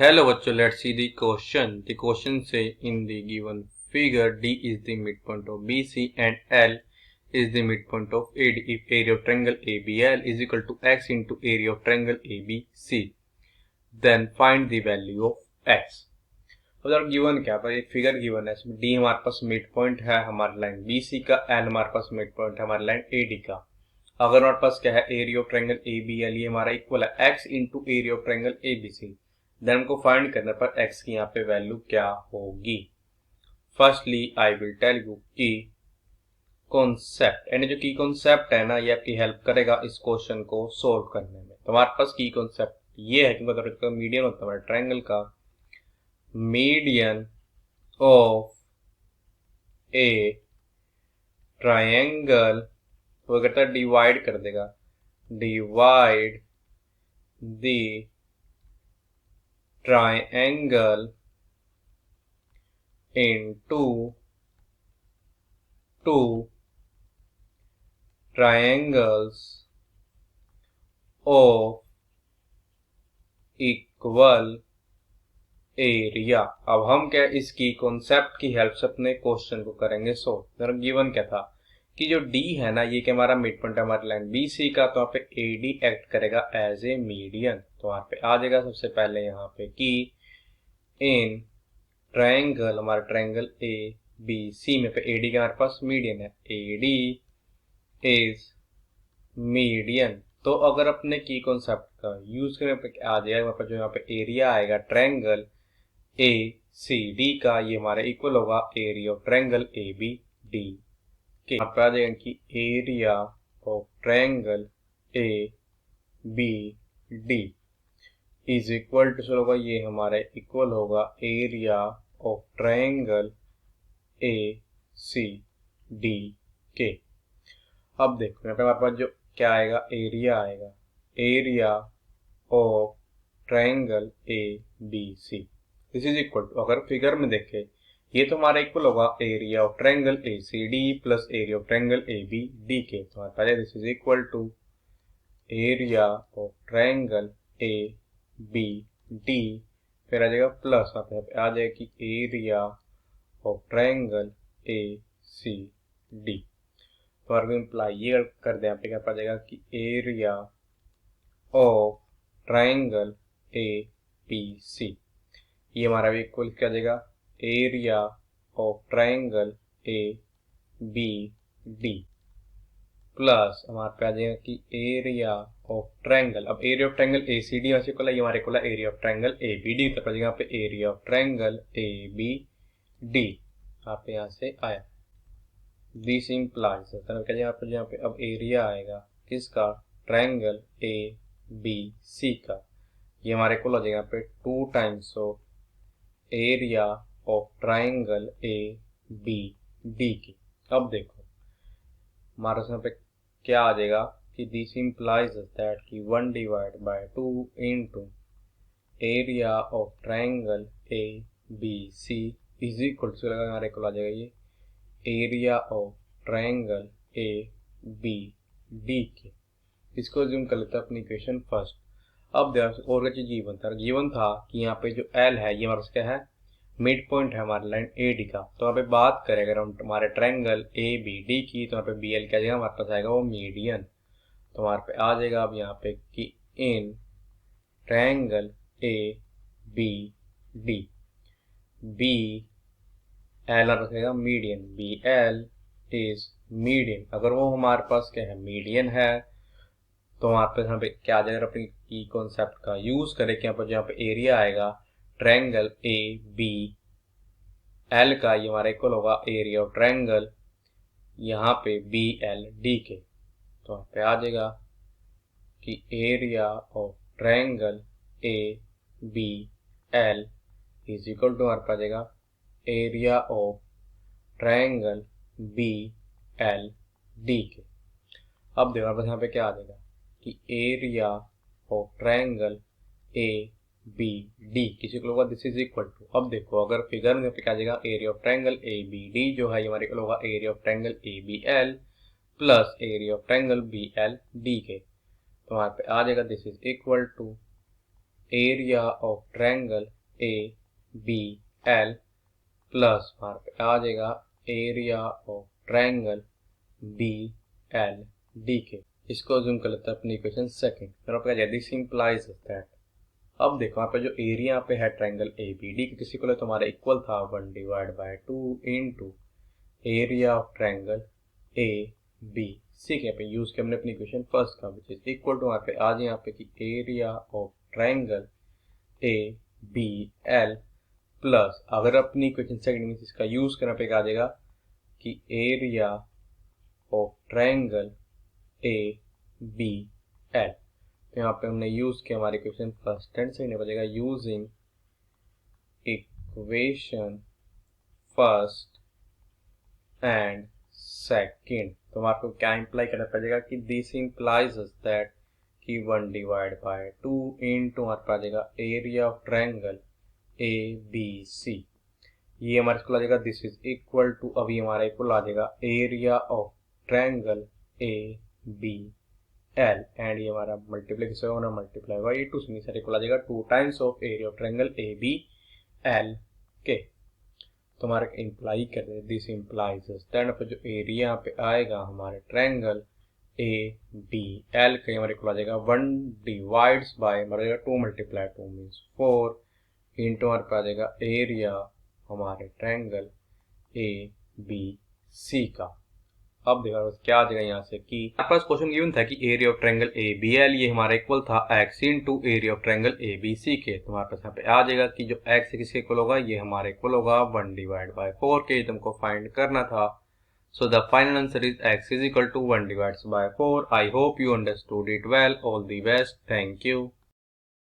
Hello bachcho, let's see the question. The question say in the given figure D is the midpoint of BC and L is the midpoint of AD if area of triangle ABL is equal to x into area of triangle ABC. Then find the value of x. उधर given क्या था, एक figure given है, इसमें D हमारे पास mid point है हमारी line BC का, एल हमारे पास मिड पॉइंट है हमारी लाइन एडी का। अगर हमारे पास क्या है एरिया ऑफ ट्रायंगल एबीएल, ये हमारा इक्वल है x into area of triangle ABC. Then हमको फाइंड करने पर x की यहाँ पे वैल्यू क्या होगी। Firstly I will tell you key concept, यानी जो की कॉन्सेप्ट है ना, ये आपकी हेल्प करेगा इस क्वेश्चन को सोल्व करने में। तो हमारे पास की कॉन्सेप्ट ये है कि मतलब मीडियन होता है हमारे ट्रायंगल का, मीडियन ऑफ ए ट्रायंगल, वो कहता है डिवाइड कर देगा, divide the triangle into two triangles of equal area. अब हम क्या इसकी कॉन्सेप्ट की हेल्प से अपने क्वेश्चन को करेंगे सोल्व। गिवन क्या था कि जो डी है ना, ये क्या हमारा मिड पॉइंट है हमारी लाइन बीसी का, तो यहाँ पे एडी एक्ट करेगा एज ए मीडियन। तो वहां पे आ जाएगा सबसे पहले यहाँ पे कि इन ट्रायंगल, हमारा ट्रायंगल ए बी सी में पे एडी का हमारे पास मीडियन है, एडी इज मीडियन। तो अगर अपने की कॉन्सेप्ट का यूज करें पे आ जाएगा वहां पर जो यहाँ पे एरिया आएगा ट्रायंगल ए सी डी का, ये हमारे इक्वल होगा area of triangle A B D के। यहाँ पे आ जाएगा कि area of triangle A B D is equal to होगा, ये हमारे इक्वल होगा area of triangle A C D के। अब देखो यहाँ पे हमारे पास जो क्या आएगा, एरिया आएगा, area of triangle A B C this is equal to, अगर फिगर में देखें ये तो हमारा इक्वल होगा area of triangle A C D plus area of triangle A B D के। तो हमारे पास this is equal to area of triangle A B D, फिर आ जाएगा प्लस यहाँ पे आ जाएगा कि area of triangle A C D. तो अगर इम्प्लाई ये कर दे यहाँ पे क्या पा जाएगा कि area of triangle A B C, ये हमारा भी इक्वल क्या जाएगा area of triangle A B D plus हमारे पे आ जाएगा कि एरिया ऑफ ट्रायंगल, अब area of triangle A C D वैसे ये हमारे को area of triangle A B D, तो यहाँ पे area of triangle A B D आप यहाँ से आया। दिस इम्प्लाइज यहाँ पे अब एरिया आएगा किसका, ट्रायंगल ए बी सी का, ये हमारे को हो जाएगा यहाँ पे 2 times of area of triangle A B D की। अब देखो हमारे यहाँ पे क्या आ जाएगा कि दिस इम्प्लाइज दैट कि 1 divide by 2 into area of triangle A B C is equal to हमारे को आ जाएगा ये area of triangle A B D के। इसको जूम कर लेते हैं अपनी इक्वेशन फर्स्ट। अब देखो और चीज गिवन था कि यहाँ पे जो एल है ये हमारे क्या है, मिड पॉइंट है हमारी लाइन ए डी का। तो यहाँ पे बात करें अगर हम हमारे ट्रायंगल ए बी डी की, तो यहाँ पे बी एल क्या जाएगा हमारे पास आएगा वो मीडियन। तो हमारे पे आ जाएगा अब यहाँ पे कि in triangle A B D B L रखेगा median, B L is median. अगर वो हमारे पास क्या है मीडियन है, तो हमारे पास यहाँ पे क्या आ जाएगा, अपनी की कॉन्सेप्ट का यूज करें कि यहाँ पे एरिया आएगा ट्रायंगल ए बी एल का, ये हमारा इक्वल होगा एरिया ऑफ ट्रायंगल यहाँ पे बी एल डी के। तो यहाँ पे आ जाएगा कि area of triangle A B L is equal to हमारे पास आ जाएगा area of triangle B L D के। अब देखो हमारे यहाँ पे क्या आ जाएगा कि area of triangle A B D किसी को होगा दिस इज इक्वल टू, अब देखो अगर फिगर में क्या आ जाएगा area of triangle A B D जो है हमारे को होगा area of triangle A B L plus area of triangle B L D के। तो वहां पे आ जाएगा this is equal to area of triangle A B L plus वहां पे आ जाएगा area of triangle B L D के। इसको जूम कर लेते हैं अपनी इक्वेशन सेकंड। फिर आपका दिस इंप्लाइज दैट, अब देखो यहाँ पे जो एरिया पे है ट्रायंगल ए बी डी किसी को तो हमारा इक्वल था 1/2 into area of triangle A B C के। यहाँ पे यूज किया हमने अपनी इक्वेशन फर्स्ट का विच इज इक्वल टू यहाँ पे आज यहाँ पे कि area of triangle A B L plus अगर अपनी इक्वेशन सेकंड में इसका यूज करना पे आ जाएगा कि area of triangle A B L. तो यहाँ पे हमने यूज किया हमारी इक्वेशन फर्स्ट एंड सेकंड बचेगा using equation first and second. तो हमारे को क्या इंप्लाई करना पड़ेगा कि दिस इंप्लाइज दैट कि 1/2 इंटू हमारे पास आ जाएगा area of triangle A B C. ये हमारे को आ जाएगा दिस इज इक्वल टू, अभी हमारा इक्वल आ जाएगा area of triangle A B L and ये हमारा मल्टीप्लाई किससे होना मल्टीप्लाई बाई 2 से सर इक्वल आ जाएगा 2 times of area of triangle A B L के। तो हमारे इंप्लाई कर रहे हैं दिस इंप्लाइज दैट पर जो एरिया यहाँ पे आएगा हमारे ट्रायंगल ए बी एल का हमारे इक्वल आ जाएगा 1 डिवाइड्स बाय हमारा 2 मल्टीप्लाई 2 मीन्स 4 इंटू हमारे पे आ जाएगा एरिया हमारे ट्रायंगल ए बी सी का। अब देखा क्या आ जाएगा यहाँ से कि हमारे पास क्वेश्चन गिवन था कि area of triangle A B L ये हमारा इक्वल था x into area of triangle A B C के। तो हमारे पास यहाँ पे आ जाएगा कि जो x किसके इक्वल होगा ये हमारे इक्वल होगा 1/4 के। तुमको फाइंड करना था। So the final answer is x is equal to 1/4। I hope you understood it well. All the best. Thank you.